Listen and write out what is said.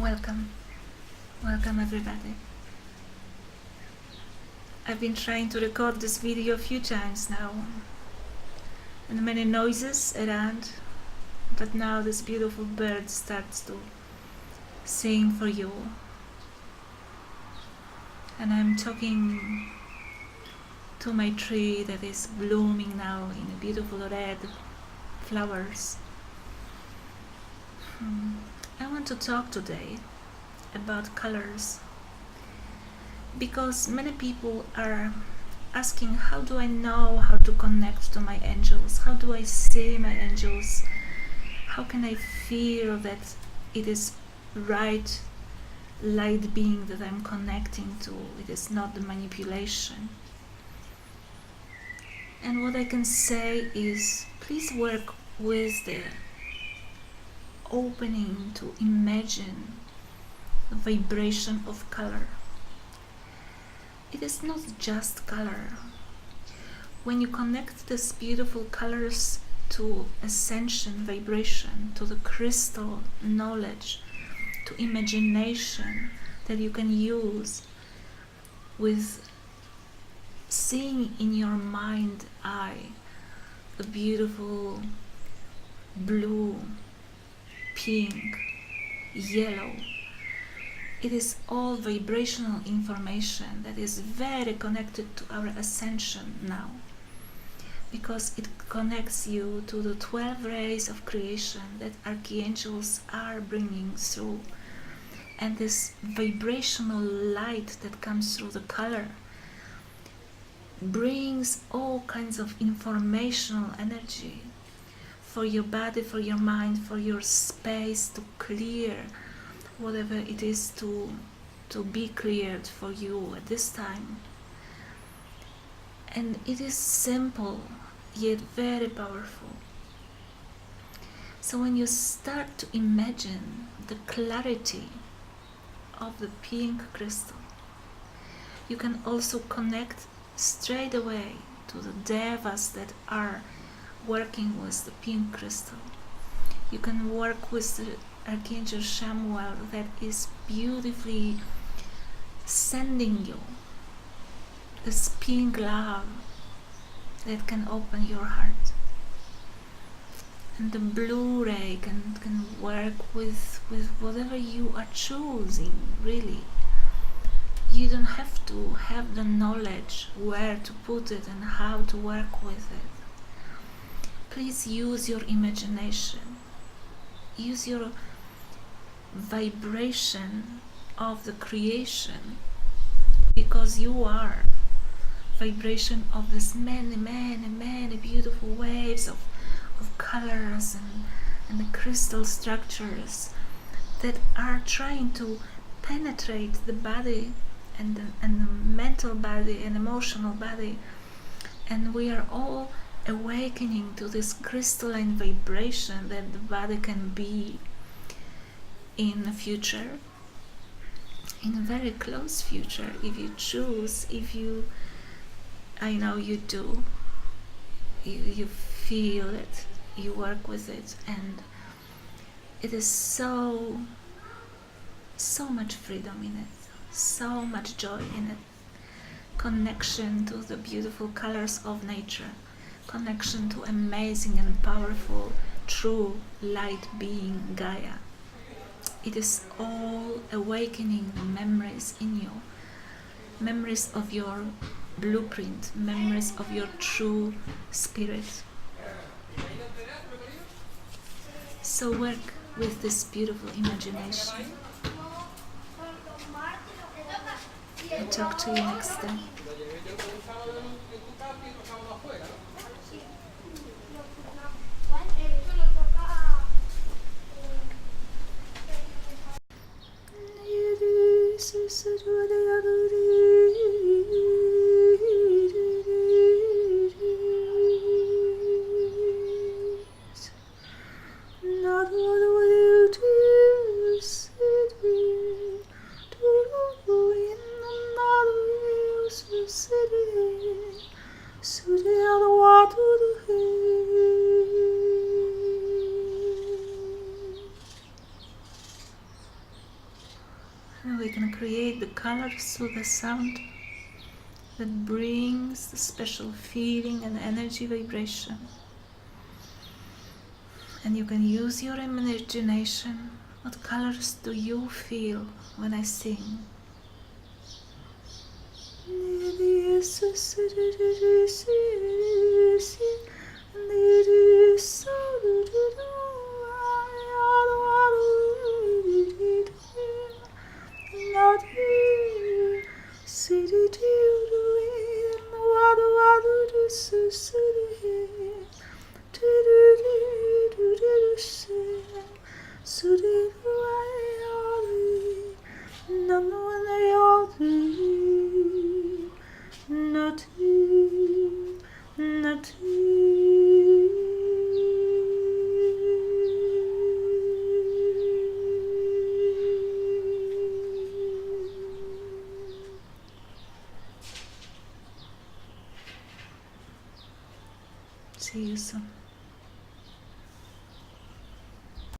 Welcome, welcome everybody. I've been trying to record this video a few times now, and many noises around, but now this beautiful bird starts to sing for you. And I'm talking to my tree that is blooming now in beautiful red flowers. I want to talk today about colors, because many people are asking, how do I know how to connect to my angels? How do I see my angels? How can I feel that it is right light being that I'm connecting to? It is not the manipulation. And what I can say is, please work with the opening to imagine the vibration of color. It is not just color. When you connect these beautiful colors to ascension vibration, to the crystal knowledge, to imagination that you can use with seeing in your mind eye a beautiful blue, pink, yellow. It is all vibrational information that is very connected to our ascension now, because it connects you to the 12 rays of creation that archangels are bringing through, and this vibrational light that comes through the color brings all kinds of informational energy for your body, for your mind, for your space to clear whatever it is to be cleared for you at this time. And it is simple yet very powerful. So when you start to imagine the clarity of the pink crystal, you can also connect straight away to the devas that are working with the pink crystal. You can work with the Archangel Chamuel that is beautifully sending you this pink love that can open your heart. And the blue ray can work with whatever you are choosing, really. You don't have to have the knowledge where to put it and how to work with it. Please use your imagination. Use your vibration of the creation, because you are vibration of this many beautiful waves of colors and the crystal structures that are trying to penetrate the body and the mental body and emotional body. And we are all awakening to this crystalline vibration that the body can be in the future, in a very close future, if you choose, I know you do, you feel it, you work with it, and it is so much freedom in it, so much joy in it. Connection to the beautiful colors of nature, connection to amazing and powerful true light being Gaia. It is all awakening memories in you, memories of your blueprint, memories of your true spirit. So work with this beautiful imagination. I'll talk to you next time. Not what will you do, And we can create the colors through the sound that brings the special feeling and energy vibration. And you can use your imagination. What colors do you feel when I sing? See you soon.